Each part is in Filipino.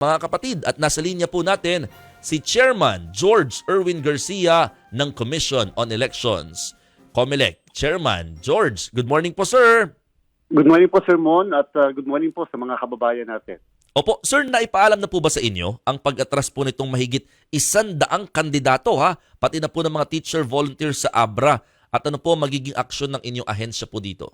Mga kapatid, at nasa linya po natin si Chairman George Erwin Garcia ng Commission on Elections. COMELEC. Chairman George, good morning po sir. Good morning po Sir Mon at good morning po sa mga kababayan natin. Opo, sir, naipaalam na po ba sa inyo ang pag-atras po nitong mahigit 100 kandidato pati na po ng mga teacher volunteers sa ABRA at ano po magiging aksyon ng inyong ahensya po dito?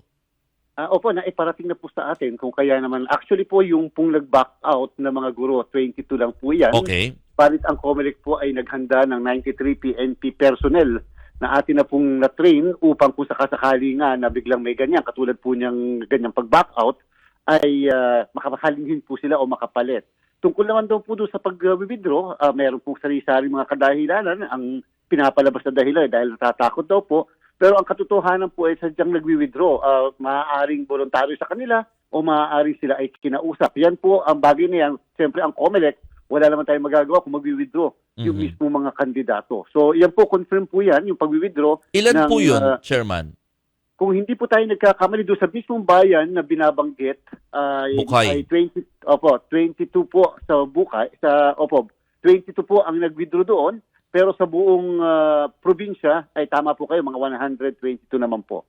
Opo, naiparating na po sa atin kung kaya naman. Actually po yung pong nag-back out na mga guro, 22 lang po yan. Okay. Palit ang COMELEC po ay naghanda ng 93 PNP personnel na atin na pong na-train upang kung sakasakali nga na biglang may ganyan, katulad po niyang ganyang pag-back out, ay makahalinghin po sila o makapalit. Tungkol naman daw po doon sa pag-withdraw, meron pong sari-sari mga kadahilanan. Ang pinapalabas na dahilan dahil natatakot daw po. Pero ang katotohanan po ay sadyang nagwi-withdraw. Maaaring voluntaryo sa kanila o maaaring sila ay kinausap. Yan po ang bagay na yan. Siyempre ang COMELEC, wala naman tayong magagawa kung magwi-withdraw yung mismo mga kandidato. So yan po, confirm po yan, yung pag-withdraw. Ilan po yun, Chairman? Kung hindi po tayo nagkakamali doon sa mismong bayan na binabanggit, Bukay. ay 22 po sa Bukay. 22 po ang nag-withdraw doon. Pero sa buong probinsya ay tama po kayo, mga 122 naman po.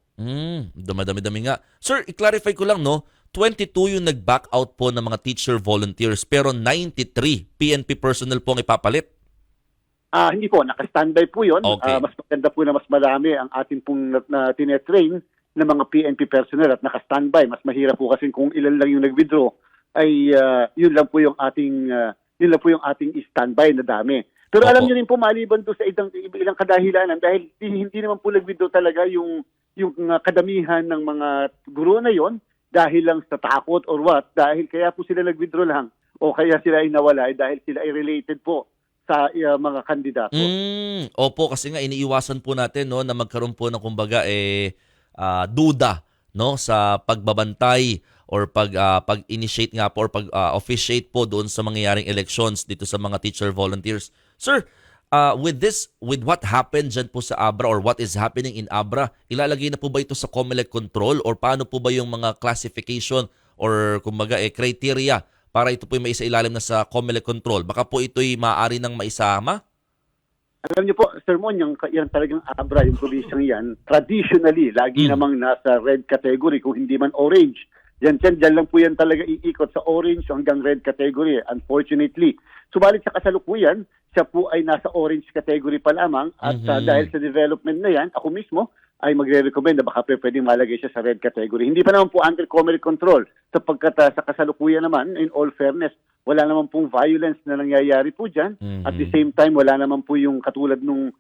Dumadami-dami nga. Sir, i-clarify ko lang 22 yung nag-back out po ng mga teacher volunteers pero 93 PNP personnel po ang ipapalit. Hindi po, naka-standby po yun. Okay. Mas maganda po na mas marami ang ating pong tinetrain na mga PNP personnel at naka-standby. Mas mahirap po kasi kung ilan lang yung nag-withdraw ay yun lang po yung ating standby na dami. Pero Opo. alam niyo rin po, maliban doon sa ilang kadahilanan dahil hindi naman po nag-withdraw talaga yung kadamihan ng mga guro na yon dahil lang sa takot or what, dahil kaya po sila nag-withdraw lang o kaya sila ay nawala dahil sila ay related po sa mga kandidato. Opo, kasi nga iniiwasan po natin na magkaroon po ng kumbaga duda sa pagbabantay or pag-initiate nga po or pag-officiate po doon sa mangyayaring elections dito sa mga teacher volunteers. Sir, with what happened dyan po sa ABRA or what is happening in ABRA, ilalagay na po ba ito sa COMELEC control or paano po ba yung mga classification or kumbaga criteria para ito po yung maisailalim na sa COMELEC control? Baka po ito'y maaari nang maisama? Alam niyo po, Sir Mon, yan talagang ABRA, yung probinsyang yan, traditionally, lagi namang nasa red category, kung hindi man orange. Dyan lang po yan talaga iikot sa orange hanggang red category, unfortunately. Subalit sa kasalukuyan, siya po ay nasa orange category pa lamang at dahil sa development na yan, ako mismo ay magre-recommend na baka pwedeng malagay siya sa red category. Hindi pa naman po under COMELEC control sapagkat sa kasalukuyan naman, in all fairness, wala naman pong violence na nangyayari po dyan. At the same time, wala naman po yung katulad nung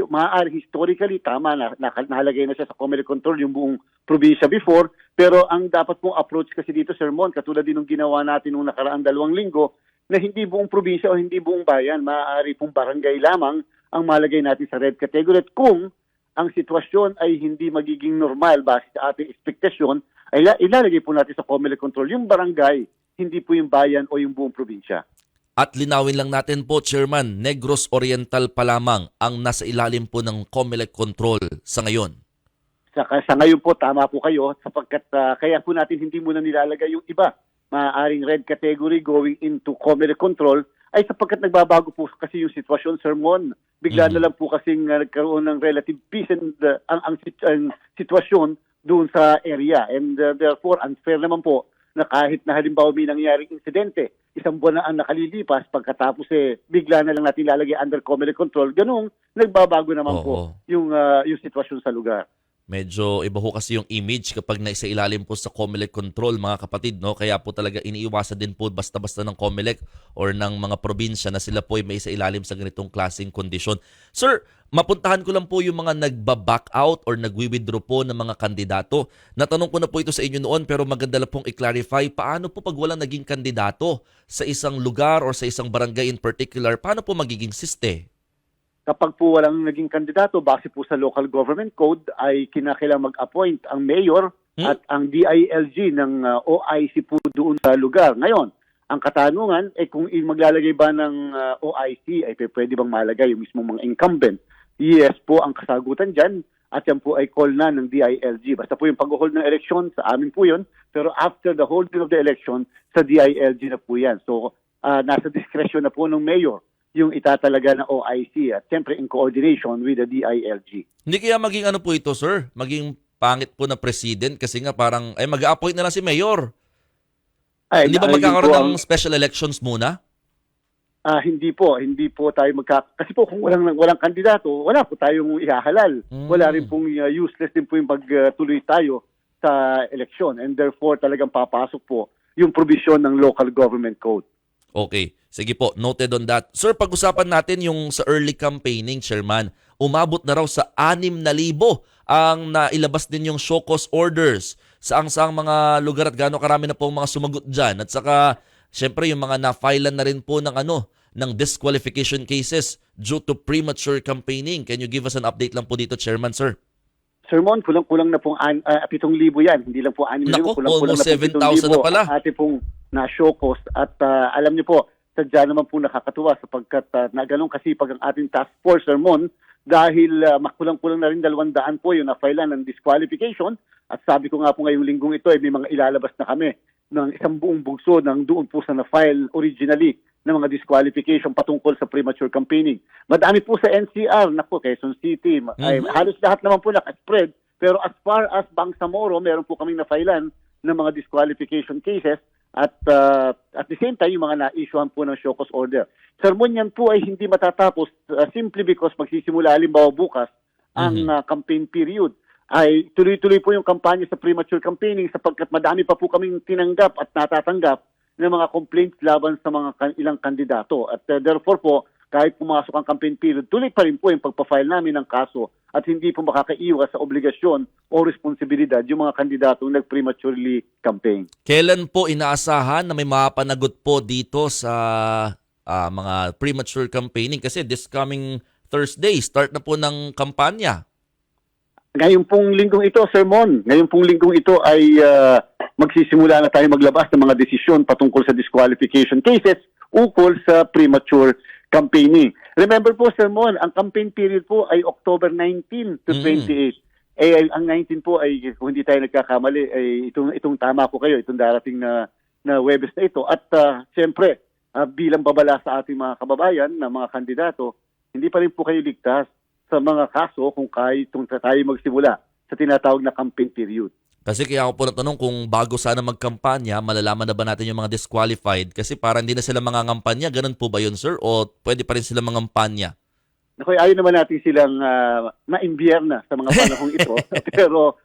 maaari historically, tama na nakalagay na siya sa COMELEC control yung buong probinsya before. Pero ang dapat pong approach kasi dito, Sir Mon, katulad din ng ginawa natin nung nakaraang 2 linggo, na hindi buong probinsya o hindi buong bayan, maaari pong barangay lamang ang malagay natin sa red category. At kung ang sitwasyon ay hindi magiging normal base sa ating ekspektasyon, ay ilalagay po natin sa COMELEC control yung barangay, hindi po yung bayan o yung buong probinsya. At linawin lang natin po, Chairman, Negros Oriental pa lamang ang nasa ilalim po ng COMELEC control sa ngayon. Sa ngayon po, tama po kayo, sapagkat kaya po natin hindi muna nilalagay yung iba. Maaaring red category going into COMELEC control ay sapagkat nagbabago po kasi yung sitwasyon, Sir Mon. Bigla na lang po kasing nagkaroon ng relative peace and ang sitwasyon doon sa area. And therefore, unfair naman po na kahit na halimbawa may nangyaring insidente, 1 buwan na ang nakalilipas, pagkatapos bigla na lang natin lalagay under COMELEC control, ganung nagbabago naman po yung sitwasyon sa lugar. Medyo iba ho kasi yung image kapag naisailalim po sa COMELEC control, mga kapatid, Kaya po talaga iniiwasan din po basta-basta ng COMELEC or ng mga probinsya na sila po ay maisailalim sa ganitong klaseng kondisyon. Sir, mapuntahan ko lang po yung mga nagba-back out or nagwi-withdraw po ng mga kandidato. Natanong ko na po ito sa inyo noon pero maganda lang pong i-clarify paano po pag walang naging kandidato sa isang lugar or sa isang barangay in particular, paano po magiging siste? Kapag po walang naging kandidato, base po sa local government code, ay kinakailangan mag-appoint ang mayor at ang DILG ng OIC po doon sa lugar. Ngayon, ang katanungan, kung maglalagay ba ng OIC, ay pwede bang malagay yung mismong mga incumbent? Yes po, ang kasagutan dyan at yan po ay call na ng DILG. Basta po yung pag-hold ng eleksyon, sa amin po yun, pero after the holding of the election, sa DILG na po yan. So, nasa discretion na po ng mayor yung itatalaga na OIC at siyempre in coordination with the DILG. Hindi kaya maging ano po ito, sir? Maging pangit po na president kasi nga parang ay mag-a-appoint na lang si mayor. Ay, Hindi ba hindi magkakaroon po ng special elections muna? hindi po tayo kasi po kung walang kandidato, wala po tayong ihahalal. Wala rin pong useless din po yung pagtuloy tayo sa eleksyon, and therefore talagang papasok po yung provision ng local government code. Okay. Sige po, noted on that. Sir, pag-usapan natin yung sa early campaigning, Chairman. Umabot na raw sa 6,000 ang nailabas din yung show cause orders sa saang mga lugar at gaano karami na po ang mga sumagot dyan. At saka, syempre, yung mga na-filean na rin po ng disqualification cases due to premature campaigning. Can you give us an update lang po dito, Chairman, sir? Sir Mon, kulang na pong 7,000 yan. Hindi lang po 6,000. Nako, kulang almost na 7,000 na pala. Ate pong na-show cause. At alam niyo po, sadya naman po nakakatuwa sapagkat na ganun kasipag ang ating task force, Sir Mon, dahil makulang-kulang na rin 200 po yung na-filean ng disqualification. At sabi ko nga po ngayong linggong ito, may mga ilalabas na kami ng isang buong bugso ng doon po sa na-file originally ng mga disqualification patungkol sa premature campaigning. Madami po sa NCR, naku, Quezon City, ay, halos lahat naman po nakaspread. Pero as far as Bangsamoro, meron po kaming na-filean ng mga disqualification cases at the same time, yung mga na-issuehan po ng show cause order. Sermon yan po ay hindi matatapos simply because magsisimula halimbawa bukas ang campaign period. Ay tuloy-tuloy po yung kampanya sa premature campaigning sapagkat madami pa po kaming tinanggap at natatanggap ng mga complaints laban sa mga ilang kandidato. At therefore po, kahit pumasok ang campaign period, tuloy pa rin po yung pagpa-file namin ng kaso at hindi po makakaiwas sa obligasyon o responsibilidad yung mga kandidatong nag-prematurely campaign. Kailan po inaasahan na may mapanagot po dito sa mga premature campaigning? Kasi this coming Thursday, start na po ng kampanya. Ngayon pong linggong ito, Sir Mon, ngayon pong linggong ito ay magsisimula na tayo maglabas ng mga desisyon patungkol sa disqualification cases ukol sa premature campaigning. Remember po, Sir Mon, ang campaign period po ay October 19 to 28. Ang 19 po ay, kung hindi tayo nagkakamali, ay itong tama po kayo, itong darating na Huwebes na ito. At siyempre, bilang babala sa ating mga kababayan na mga kandidato, hindi pa rin po kayo ligtas sa mga kaso kung kahit tayo magsimula sa tinatawag na campaign period. Kasi kaya ako po natanong kung bago sana magkampanya, malalaman na ba natin yung mga disqualified? Kasi parang hindi na sila mangangampanya. Ganun po ba yun, sir? O pwede pa rin sila mangampanya? Naku, ayaw naman natin silang na-imbierna sa mga panahong ito. Pero,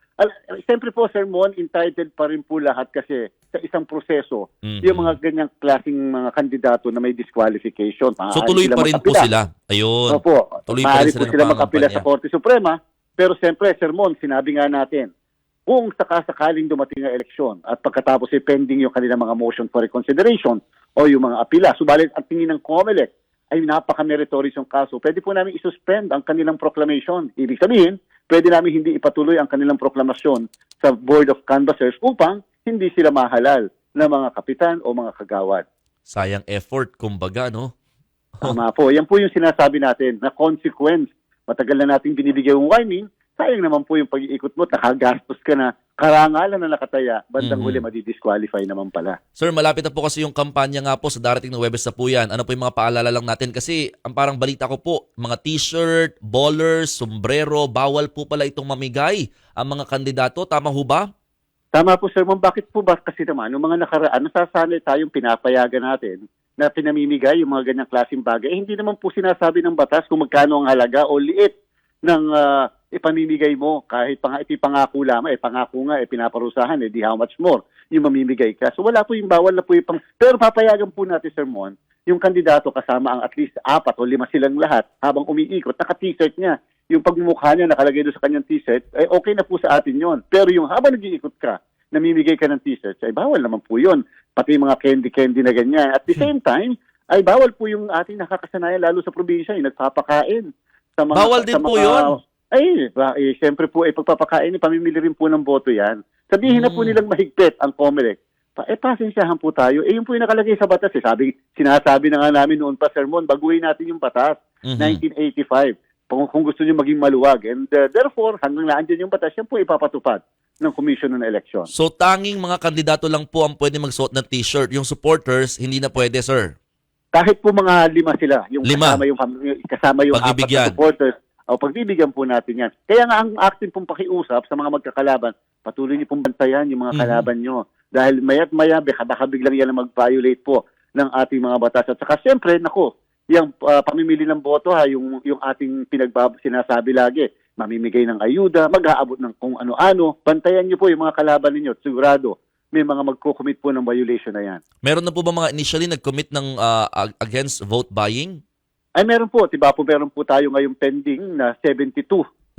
siyempre po, Sir Mon, entitled pa rin po lahat kasi sa isang proseso, yung mga ganyang klaseng mga kandidato na may disqualification. So tuloy pa rin po sila? Ayun. Opo. Tuloy pa rin sila ng makapila pangampanya sa Korte Suprema. Pero siyempre, Sir Mon, sinabi nga natin, kung sakasakaling dumating ang eleksyon at pagkatapos ay pending yung kanilang mga motion for reconsideration o yung mga apila, subalit ang tingin ng COMELEC ay napaka-meritorious yung kaso, pwede po namin isuspend ang kanilang proclamation. Ibig sabihin, pwede namin hindi ipatuloy ang kanilang proklamasyon sa Board of Canvassers upang hindi sila mahalal na mga kapitan o mga kagawad. Sayang effort, kumbaga, no? Tama po. Yan po yung sinasabi natin na consequence. Matagal na natin binibigay yung warning, sayang naman po yung pag-iikot mo, nakagastos ka na, karangalan na nakataya, bandang huli madi-disqualify naman pala. Sir, malapit na po kasi yung kampanya nga po sa darating na Huwebes na po yan. Ano po yung mga paalala lang natin? Kasi ang parang balita ko po, mga t-shirt, ballers, sombrero, bawal po pala itong mamigay ang mga kandidato. Tama ho ba? Tama po, Sir Mon. Bakit po ba kasi naman, yung mga nakaraan, nasasanay tayong pinapayagan natin na pinamimigay yung mga ganyang klaseng bagay. Hindi naman po sinasabi ng batas kung magkano ang halaga o liit ng ipamimigay mo kahit ipangako lamang, pangako nga, pinaparusahan, di how much more yung mamimigay ka. So wala po yung bawal na po yung pero papayagan po natin, Sir Mon, yung kandidato kasama ang at least 4 o 5 silang lahat habang umiikot, naka-t-shirt niya. Yung pagmumukha niya nakalagay doon sa kanyang t-shirt, ay okay na po sa atin yon. Pero yung habang nag-iikot ka, namimigay ka ng t-shirt, ay bawal naman po yun. Pati yung mga candy-candy na ganyan. At the same time, ay bawal po yung ating nakakasanayan lalo sa probinsya, yung nagpapakain. Sa mga, bawal din po yun. Siyempre po, pagpapakain, pamimili rin po ng boto yan. Sabihin na po nilang mahigpit ang COMELEC. Pasensyahan po tayo. Yun po yung nakalagay sa batas. Sinasabi na nga namin noon pa, Sir Mon, baguhin natin yung batas. 1985. kung gusto niyo maging maluwag. And therefore, hanggang naandyan yung batas, yan po ipapatupad ng Commission on Election. So tanging mga kandidato lang po ang pwede magsuot ng t-shirt. Yung supporters, hindi na pwede, sir. Kahit po mga 5 sila, yung 5. kasama yung 4 Pagbibigyan. na supporters, o pagbibigyan po natin yan. Kaya nga ang akin pong pakiusap sa mga magkakalaban, patuloy niyo pong bantayan yung mga kalaban nyo. Dahil maya't maya, baka biglang yan ang mag-violate po ng ating mga batas. At saka siyempre, yung pamimili ng boto, yung ating sinasabi lagi, mamimigay ng ayuda, mag-aabot ng kung ano-ano. Bantayan niyo po yung mga kalaban ninyo at sigurado may mga magko-commit po ng violation na yan. Meron na po ba mga initially nag-commit ng against vote buying? Ay meron po, diba po meron po tayo ngayong pending na 72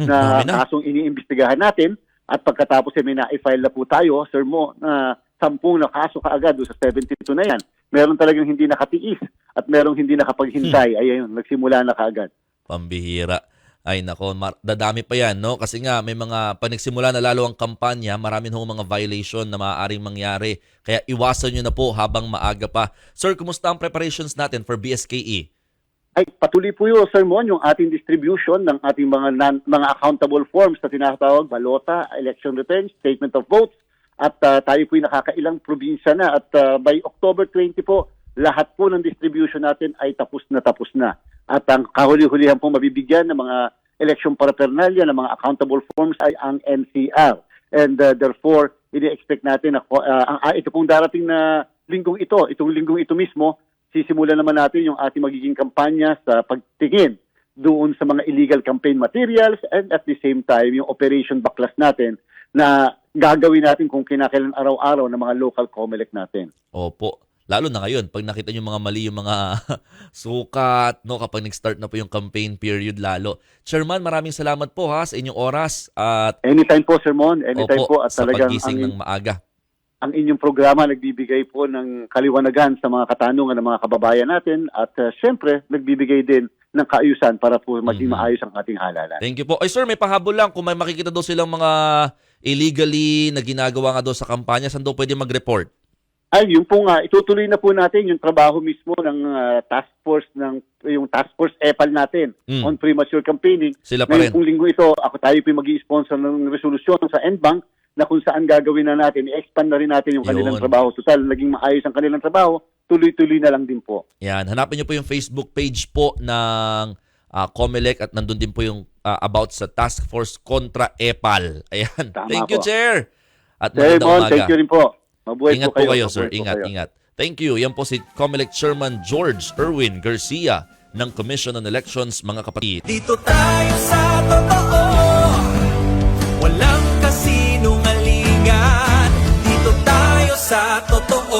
na dami na. kasong iniimbestigahan natin at pagkatapos may na-file na po tayo, Sir Mo, na 10 na kaso kaagad doon sa 72 na yan. Meron talagang hindi nakatiis at merong hindi nakapaghintay. Ayun, nagsimula na kaagad. Pambihira. Ay nako, dadami pa yan, no? Kasi nga may mga pag nagsimula na lalo ang kampanya, marami na mga violation na maaaring mangyari. Kaya iwasan nyo na po habang maaga pa. Sir, kumusta ang preparations natin for BSKE? Ay patuloy po yun, Sir Mon, yung ating distribution ng ating mga accountable forms na tinatawag, balota, election returns, statement of votes, at tayo po'y nakakailang probinsya na. At by October 20 po, lahat po ng distribution natin ay tapos na. At ang kahuli-hulihan pong mabibigyan ng mga election paraphernalia, ng mga accountable forms ay ang NCR. And therefore, ini-expect natin na ito pong darating na itong linggong ito mismo, sisimulan naman natin yung ating magiging kampanya sa pagtingin doon sa mga illegal campaign materials and at the same time yung operation baklas natin na gagawin natin kung kinakailan araw-araw ng mga local COMELEC natin. Opo. Lalo na ngayon, pag nakita nyo mga mali yung mga sukat, no, kapag nag-start na po yung campaign period lalo. Chairman, maraming salamat po ha sa inyong oras at Anytime po, Sir Mon. Anytime opo, po. At sa talagang paggising ng maaga. ang inyong programa nagbibigay po ng kaliwanagan sa mga katanungan ng mga kababayan natin at syempre nagbibigay din ng kaayusan para po maging maayos ang ating halalan. Thank you po. Ay sir, may pahabol lang. Kung may makikita daw silang mga illegally na ginagawa nga daw sa kampanya, saan daw pwede mag-report? Ay, yung po nga, itutuloy na po natin yung trabaho mismo ng task force EPAL natin on premature campaigning. Sila pa rin. Ngayong linggo ito, tayo po mag-i-sponsor ng resolusyon sa NBank na kung saan gagawin na natin, i-expand na rin natin yung kanilang trabaho. Total, naging maayos ang kanilang trabaho, tuloy-tuloy na lang din po. Yan, hanapin niyo po yung Facebook page po ng COMELEC at nandun din po yung about sa Task Force kontra EPAL. Ayan. Tama Thank you, po. Chair. At Sir magandang Mon, umaga. thank you rin po. Mabuhay Ingat po kayo. kayo, sir. Ingat. Thank you. Yan po si COMELEC Chairman George Erwin Garcia ng Commission on Elections, mga kapatid. Dito tayo sa totoo, walang kasinungalingan. Dito tayo sa totoo.